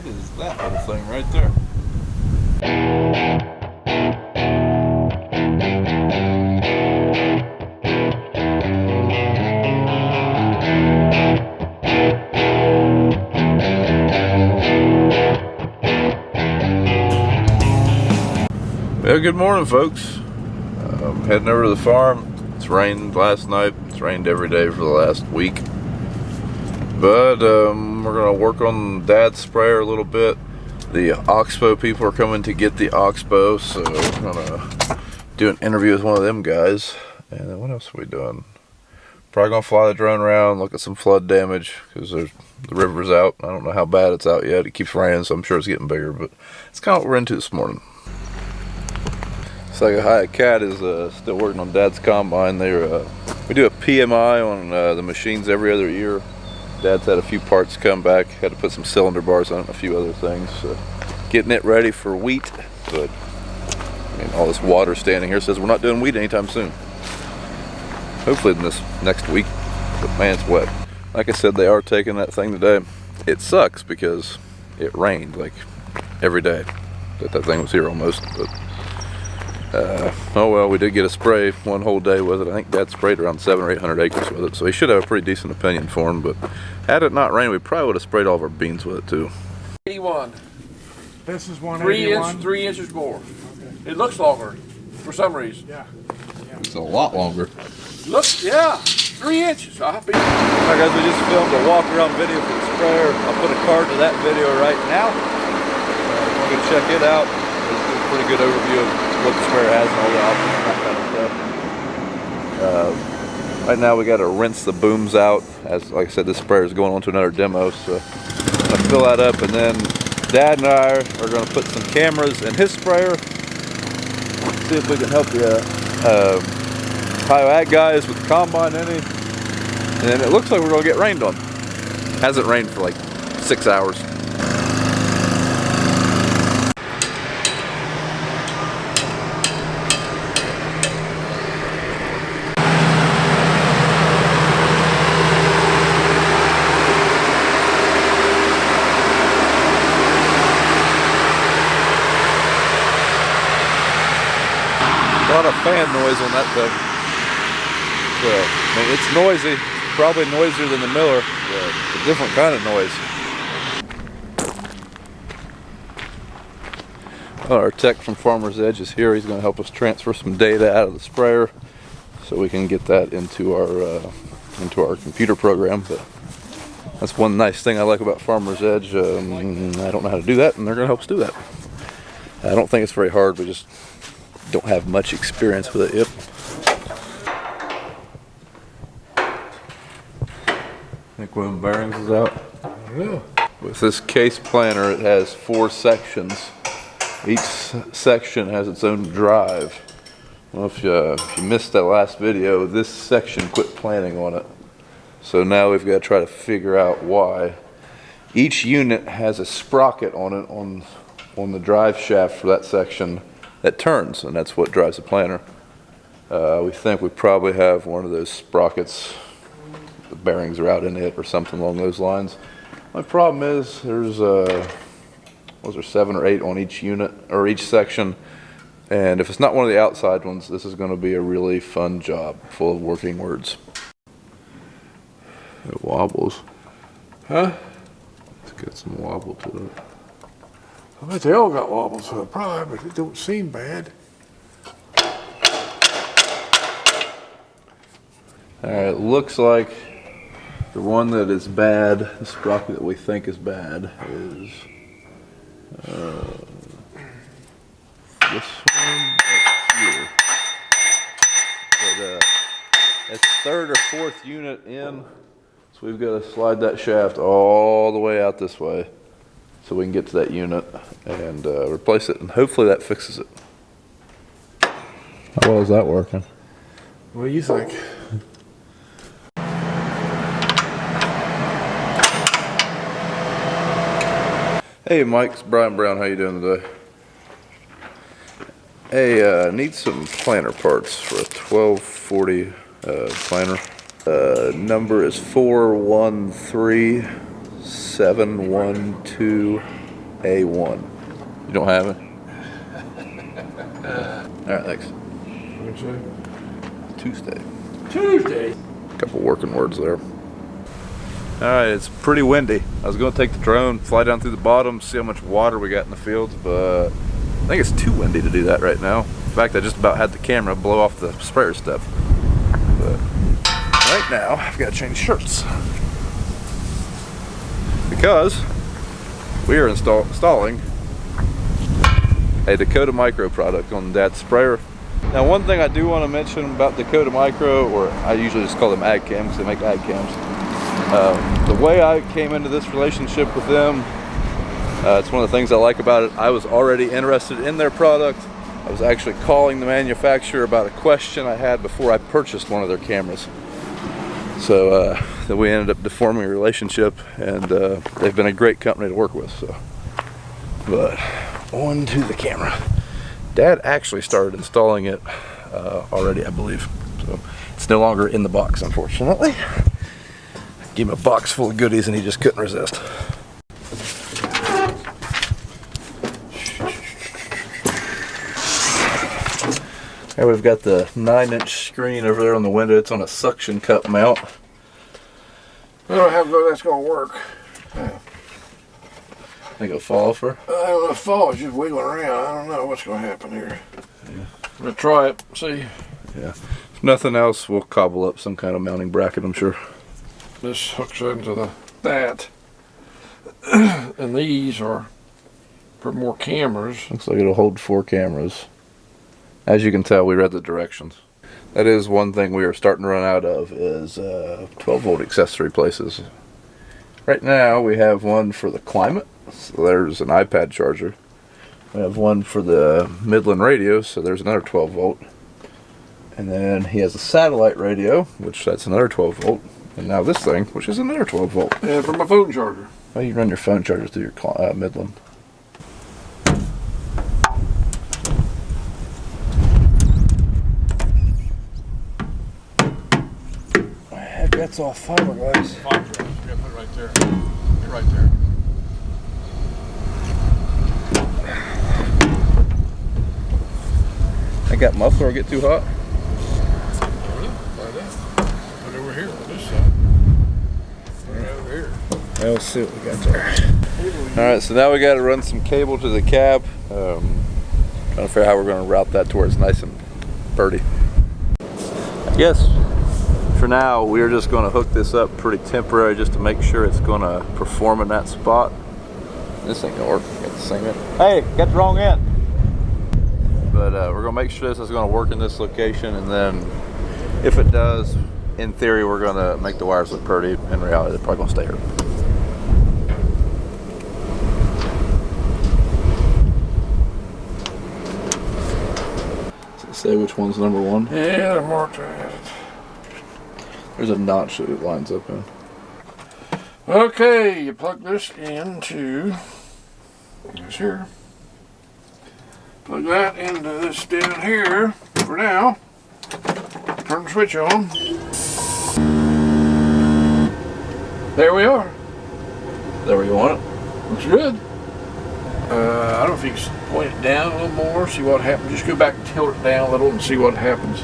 What is that little thing right there? Well, good morning, folks. Heading over to the farm. It's rained last night. It's rained every day for the last week. But we're going to work on Dad's sprayer a little bit. The Oxbow people are coming to get the Oxbow, so we're going to do an interview with one of them guys. And then what else are we doing? Probably going to fly the drone around, look at some flood damage, because the river's out. I don't know how bad it's out yet. It keeps raining, so I'm sure it's getting bigger. But it's kind of what we're into this morning. So Hi Cat is still working on Dad's combine. We do a PMI on the machines every other year. Dad's had a few parts come back, had to put some cylinder bars on it and a few other things. So getting it ready for wheat, but I mean, all this water standing here says we're not doing wheat anytime soon. Hopefully in this next week, but man, it's wet. Like I said, they are taking that thing today. It sucks because it rained like every day that thing was here almost, but oh well, we did get a spray one whole day with it. I think Dad sprayed around 700 or 800 acres with it, so he should have a pretty decent opinion for him. But had it not rained, we probably would have sprayed all of our beans with it too. 81. This is 181. 3 inches more. Okay. It looks longer for some reason. Yeah. It's a lot longer. Look, yeah, 3 inches. Alright guys, we just filmed a walk around video for the sprayer. I'll put a card to that video right now. We'll go check it out. It's a pretty good overview of what the sprayer has and all the options and that kind of stuff. Right now we got to rinse the booms out. As like I said, this sprayer is going on to another demo, so I'm going to fill that up, and then Dad and I are going to put some cameras in his sprayer. See if we can help the Ohio Ag guys with the combine in it. And it looks like we're going to get rained on. Hasn't rained for like 6 hours. A lot of fan noise on that thing. So, I mean, it's noisy. It's probably noisier than the Miller. It's a different kind of noise. Well, our tech from Farmer's Edge is here. He's going to help us transfer some data out of the sprayer so we can get that into our computer program. But that's one nice thing I like about Farmer's Edge. I don't know how to do that, and they're going to help us do that. I don't think it's very hard. We just don't have much experience with it yet. I think one of the bearings is out. Yeah. With this case planner, it has 4 sections. Each section has its own drive. Well, if you missed that last video, this section quit planning on it. So now we've got to try to figure out why. Each unit has a sprocket on it on the drive shaft for that section that turns, and that's what drives the planner. We think we probably have one of those sprockets, the bearings are out in it or something along those lines. My problem is there's was there 7 or 8 on each unit or each section, and if it's not one of the outside ones, this is going to be a really fun job full of working words. It wobbles. Huh? It's got some wobble to it. I bet they all got wobbles to the prime, but it don't seem bad. Alright, it looks like the one that is bad, the sprocket that we think is bad, is this one up here. But it's 3rd or 4th unit in, so we've got to slide that shaft all the way out this way so we can get to that unit and replace it, and hopefully that fixes it. How well is that working? What do you think? Hey Mike, it's Brian Brown. How you doing today? Hey, need some planter parts for a 1240 planter. Number is 413712 A1. You don't have it? Alright, thanks. Tuesday. Tuesday. Couple working words there. Alright, it's pretty windy. I was going to take the drone, fly down through the bottom, see how much water we got in the fields, but I think it's too windy to do that right now. In fact, I just about had the camera blow off the sprayer step. But right now, I've got to change shirts. Because we are installing a Dakota Micro product on Dad's sprayer. Now, one thing I do want to mention about Dakota Micro, or I usually just call them ag cams because they make ag cams. The way I came into this relationship with them, it's one of the things I like about it. I was already interested in their product. I was actually calling the manufacturer about a question I had before I purchased one of their cameras. So then we ended up forming a relationship, and they've been a great company to work with. So, but on to the camera. Dad actually started installing it already, I believe. So it's no longer in the box, unfortunately. I gave him a box full of goodies, and he just couldn't resist. Here we've got the 9-inch screen over there on the window. It's on a suction cup mount. I don't know how good that's going to work. Think it'll fall off her? I don't know if it falls, just wiggling around. I don't know what's going to happen here. Yeah. I'm going to try it, see. Yeah. If nothing else, we'll cobble up some kind of mounting bracket, I'm sure. This hooks into that. And these are for more cameras. Looks like it'll hold 4 cameras. As you can tell, we read the directions. That is one thing we are starting to run out of, is 12-volt accessory places. Right now, we have one for the climate. So there's an iPad charger. We have one for the Midland Radios, so there's another 12-volt. And then he has a satellite radio, which that's another 12-volt. And now this thing, which is another 12-volt. And for my phone charger. Well, you run your phone charger through your Midland. Heck, that's all fiberglass. Fiberglass. You gotta put it right there. Get right there. I got muffler get too hot? Put it over here on this side. Put it over here. Well, let's see what we got there. Alright, so now we got to run some cable to the cab. Trying to figure out how we're going to route that to where it's nice and birdy. I guess for now we're just going to hook this up pretty temporary just to make sure it's going to perform in that spot. This ain't going to work. Got the same end. Hey, got the wrong end. But we're going to make sure this is going to work in this location, and then if it does, in theory, we're going to make the wires look pretty. In reality, they're probably going to stay here. Does it say which one's number 1? Yeah, they're marked right. There's a notch that it lines up in. Okay, you plug this into this here. Plug that into this down here for now. Turn the switch on. There we are. Is that where you want it? Looks good. I don't know if you can point it down a little more, see what happens. Just go back and tilt it down a little and see what happens.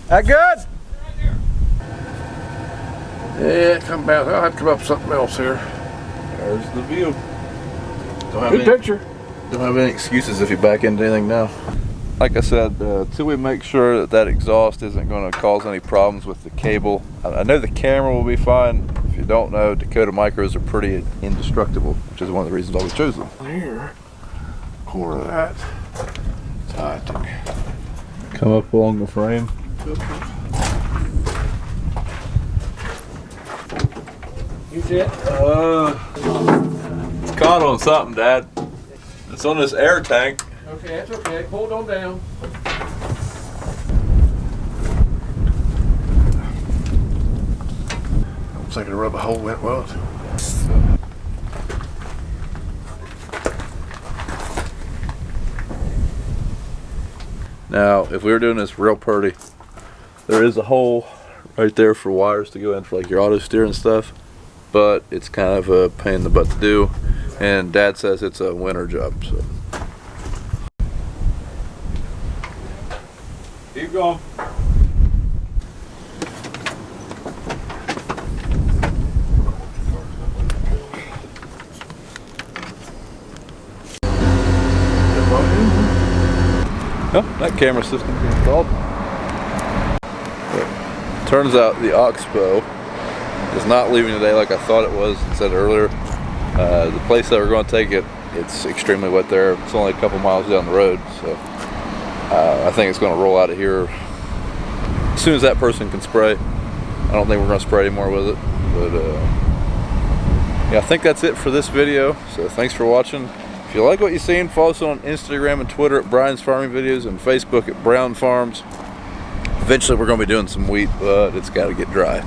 That good? Yeah, come back. I'll have to come up with something else here. There's the view. Good picture. Don't have any excuses if you back into anything now. Like I said, till we make sure that that exhaust isn't going to cause any problems with the cable. I know the camera will be fine. If you don't know, Dakota Micros are pretty indestructible, which is one of the reasons why we chose them. Here, corner of that. Tight. Come up along the frame. You see it? It's caught on something, Dad. It's on this air tank. Okay, that's okay. Hold on down. Looks like a rubber hole went well. Now, if we were doing this real pretty, There is a hole right there for wires to go in for like your auto steer and stuff, but it's kind of a pain in the butt to do, and Dad says it's a winter job. So Keep going. oh, that camera system is installed. Turns out the Oxbow is not leaving today like I thought it was and said earlier. The place that we're going to take it, it's extremely wet there. It's only a couple miles down the road, so I think it's going to roll out of here as soon as that person can spray. I don't think we're going to spray anymore with it, but yeah, I think that's it for this video. So thanks for watching. If you like what you've seen, follow us on Instagram and Twitter at Brian's Farming Videos and Facebook at Brown Farms. Eventually we're going to be doing some wheat, but it's got to get dry.